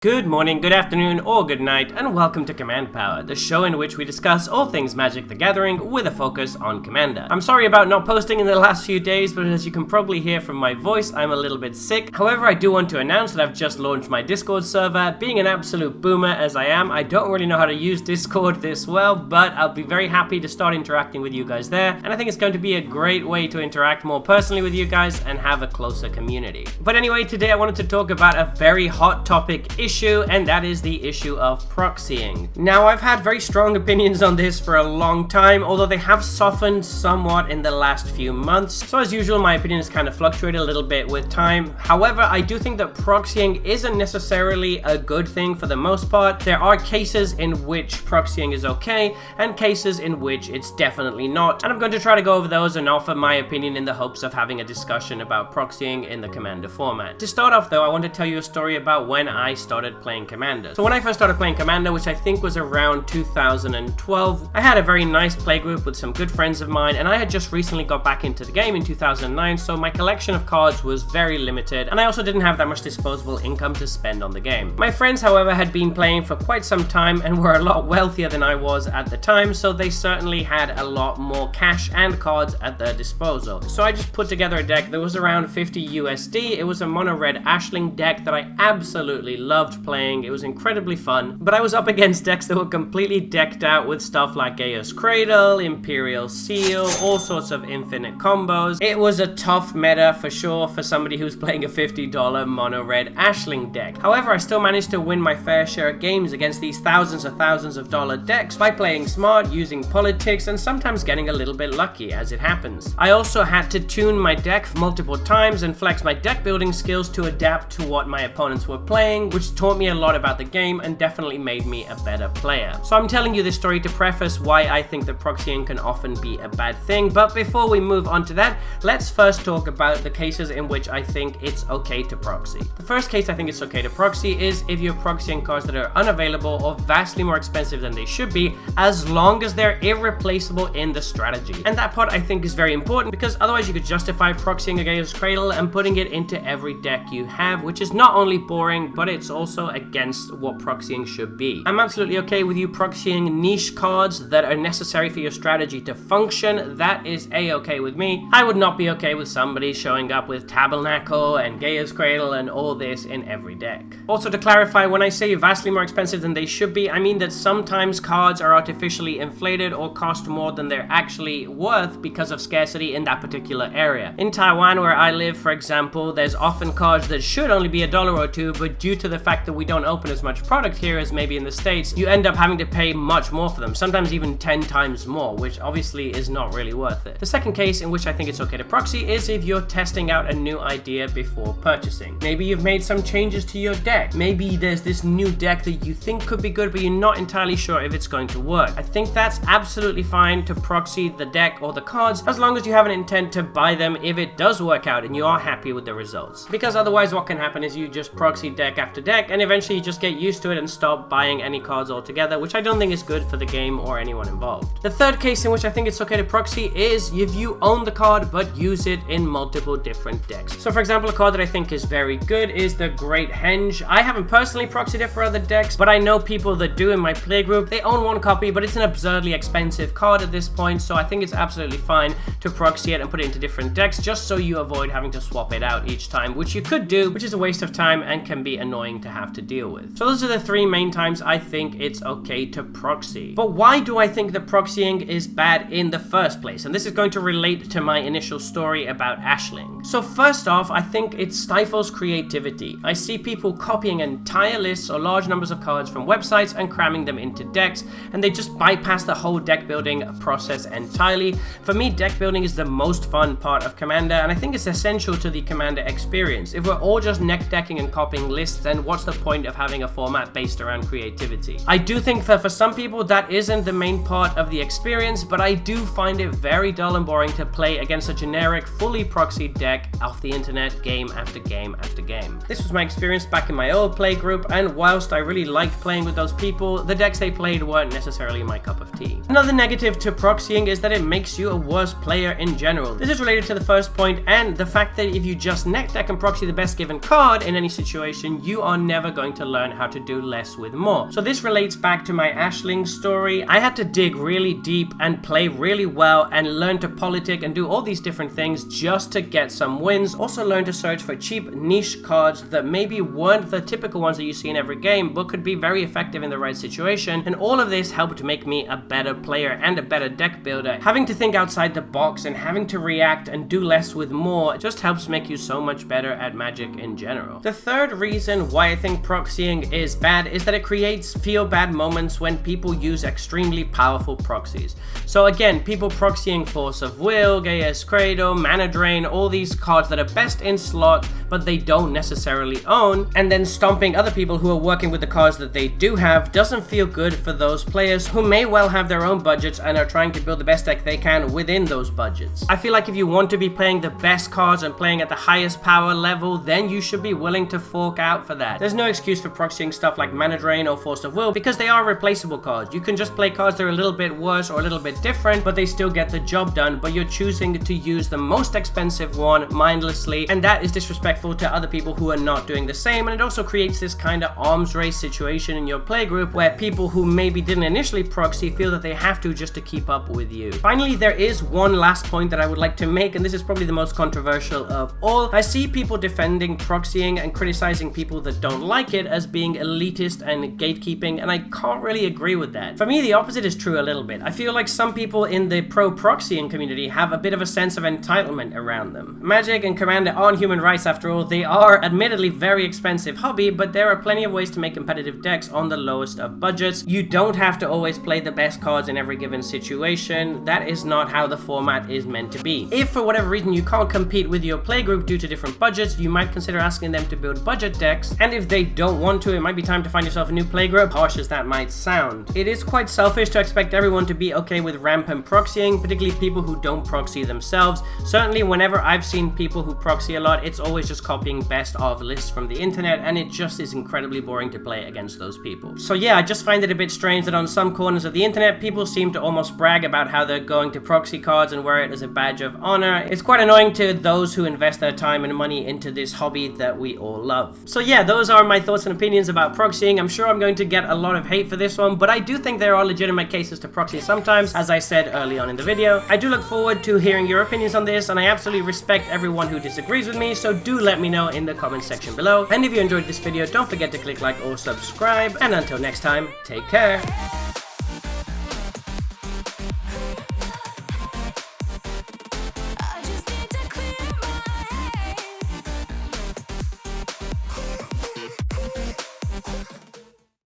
Good morning, good afternoon, or good night, and welcome to Command Power, the show in which we discuss all things Magic the Gathering with a focus on Commander. I'm sorry about not posting in the last few days, but as you can probably hear from my voice, I'm a little bit sick. However, I do want to announce that I've just launched my Discord server. Being an absolute boomer as I am, I don't really know how to use Discord this well, but I'll be very happy to start interacting with you guys there, and I think it's going to be a great way to interact more personally with you guys and have a closer community. But anyway, today I wanted to talk about a very hot topic issue, and that is the issue of proxying. Now, I've had very strong opinions on this for a long time, although they have softened somewhat in the last few months. So as usual, my opinion has kind of fluctuated a little bit with time. However, I do think that proxying isn't necessarily a good thing for the most part. There are cases in which proxying is okay, and cases in which it's definitely not. And I'm going to try to go over those and offer my opinion in the hopes of having a discussion about proxying in the Commander format. To start off though, I want to tell you a story about when I started playing Commander. So when I first started playing Commander, which I think was around 2012, I had a very nice playgroup with some good friends of mine, and I had just recently got back into the game in 2009, so my collection of cards was very limited, and I also didn't have that much disposable income to spend on the game. My friends, however, had been playing for quite some time and were a lot wealthier than I was at the time, so they certainly had a lot more cash and cards at their disposal. So I just put together a deck that was around 50 USD. It was a mono red Ashling deck that I absolutely loved playing. It was incredibly fun, but I was up against decks that were completely decked out with stuff like Gaea's Cradle, Imperial Seal, all sorts of infinite combos. It was a tough meta for sure for somebody who's playing a $50 mono red Ashling deck. However, I still managed to win my fair share of games against these thousands of dollar decks by playing smart, using politics, and sometimes getting a little bit lucky as it happens. I also had to tune my deck multiple times and flex my deck building skills to adapt to what my opponents were playing, which taught me a lot about the game and definitely made me a better player. So I'm telling you this story to preface why I think that proxying can often be a bad thing, but before we move on to that, let's first talk about the cases in which I think it's okay to proxy. The first case I think it's okay to proxy is if you're proxying cards that are unavailable or vastly more expensive than they should be, as long as they're irreplaceable in the strategy. And that part I think is very important, because otherwise you could justify proxying a Gaea's Cradle and putting it into every deck you have, which is not only boring, but it's also against what proxying should be. I'm absolutely okay with you proxying niche cards that are necessary for your strategy to function. That is a-okay with me. I would not be okay with somebody showing up with Tabernacle and Gaea's Cradle and all this in every deck. Also, to clarify, when I say vastly more expensive than they should be, I mean that sometimes cards are artificially inflated or cost more than they're actually worth because of scarcity in that particular area. In Taiwan, where I live, for example, there's often cards that should only be $1 or $2, but due to the fact that we don't open as much product here as maybe in the States, you end up having to pay much more for them, sometimes even 10 times more, which obviously is not really worth it. The second case in which I think it's okay to proxy is if you're testing out a new idea before purchasing. Maybe you've made some changes to your deck. Maybe there's this new deck that you think could be good, but you're not entirely sure if it's going to work. I think that's absolutely fine to proxy the deck or the cards, as long as you have an intent to buy them if it does work out and you are happy with the results. Because otherwise what can happen is you just proxy deck after deck, and eventually you just get used to it and stop buying any cards altogether, which I don't think is good for the game or anyone involved. The third case in which I think it's okay to proxy is if you own the card but use it in multiple different decks. So for example, a card that I think is very good is the Great Henge. I haven't personally proxied it for other decks, but I know people that do in my playgroup. They own one copy, but it's an absurdly expensive card at this point, so I think it's absolutely fine to proxy it and put it into different decks, just so you avoid having to swap it out each time, which you could do, which is a waste of time and can be annoying to have to deal with. So those are the three main times I think it's okay to proxy. But why do I think that proxying is bad in the first place? And this is going to relate to my initial story about Ashling. So first off, I think it stifles creativity. I see people copying entire lists or large numbers of cards from websites and cramming them into decks, and they just bypass the whole deck building process entirely. For me, deck building is the most fun part of Commander, and I think it's essential to the Commander experience. If we're all just neck decking and copying lists, then what's the point of having a format based around creativity? I do think that for some people that isn't the main part of the experience, but I do find it very dull and boring to play against a generic, fully proxied deck off the internet game after game after game. This was my experience back in my old play group, and whilst I really liked playing with those people, the decks they played weren't necessarily my cup of tea. Another negative to proxying is that it makes you a worse player in general. This is related to the first point and the fact that if you just neck deck and proxy the best given card in any situation, you are never going to learn how to do less with more. So this relates back to my Ashling story. I had to dig really deep and play really well and learn to politic and do all these different things just to get some wins. Also learn to search for cheap niche cards that maybe weren't the typical ones that you see in every game, but could be very effective in the right situation. And all of this helped make me a better player and a better deck builder. Having to think outside the box and having to react and do less with more just helps make you so much better at Magic in general. The third reason why I think proxying is bad is that it creates feel bad moments when people use extremely powerful proxies. So again, people proxying Force of Will, Gaia's Cradle, Mana Drain, all these cards that are best in slot but they don't necessarily own, and then stomping other people who are working with the cards that they do have doesn't feel good for those players who may well have their own budgets and are trying to build the best deck they can within those budgets. I feel like if you want to be playing the best cards and playing at the highest power level, then you should be willing to fork out for that. There's no excuse for proxying stuff like Mana Drain or Force of Will because they are replaceable cards. You can just play cards that are a little bit worse or a little bit different, but they still get the job done, but you're choosing to use the most expensive one mindlessly, and that is disrespectful to other people who are not doing the same. And it also creates this kind of arms race situation in your playgroup where people who maybe didn't initially proxy feel that they have to just to keep up with you. Finally, there is one last point that I would like to make, and this is probably the most controversial of all. I see people defending proxying and criticizing people that don't like it as being elitist and gatekeeping, and I can't really agree with that. For me, the opposite is true a little bit. I feel like some people in the pro-proxying community have a bit of a sense of entitlement around them. Magic and Commander aren't human rights after all. They are admittedly very expensive hobby, but there are plenty of ways to make competitive decks on the lowest of budgets. You don't have to always play the best cards in every given situation. That is not how the format is meant to be. If for whatever reason you can't compete with your playgroup due to different budgets, you might consider asking them to build budget decks, and if they don't want to, it might be time to find yourself a new playgroup, harsh as that might sound. It is quite selfish to expect everyone to be okay with rampant proxying, particularly people who don't proxy themselves. Certainly whenever I've seen people who proxy a lot, it's always just copying best of lists from the internet, and it just is incredibly boring to play against those people. So yeah, I just find it a bit strange that on some corners of the internet, people seem to almost brag about how they're going to proxy cards and wear it as a badge of honor. It's quite annoying to those who invest their time and money into this hobby that we all love. So yeah, those are my thoughts and opinions about proxying. I'm sure I'm going to get a lot of hate for this one, but I do think there are legitimate cases to proxy sometimes, as I said early on in the video. I do look forward to hearing your opinions on this, and I absolutely respect everyone who disagrees with me, so do let me know in the comment section below. And if you enjoyed this video, don't forget to click like or subscribe, and until next time, take care.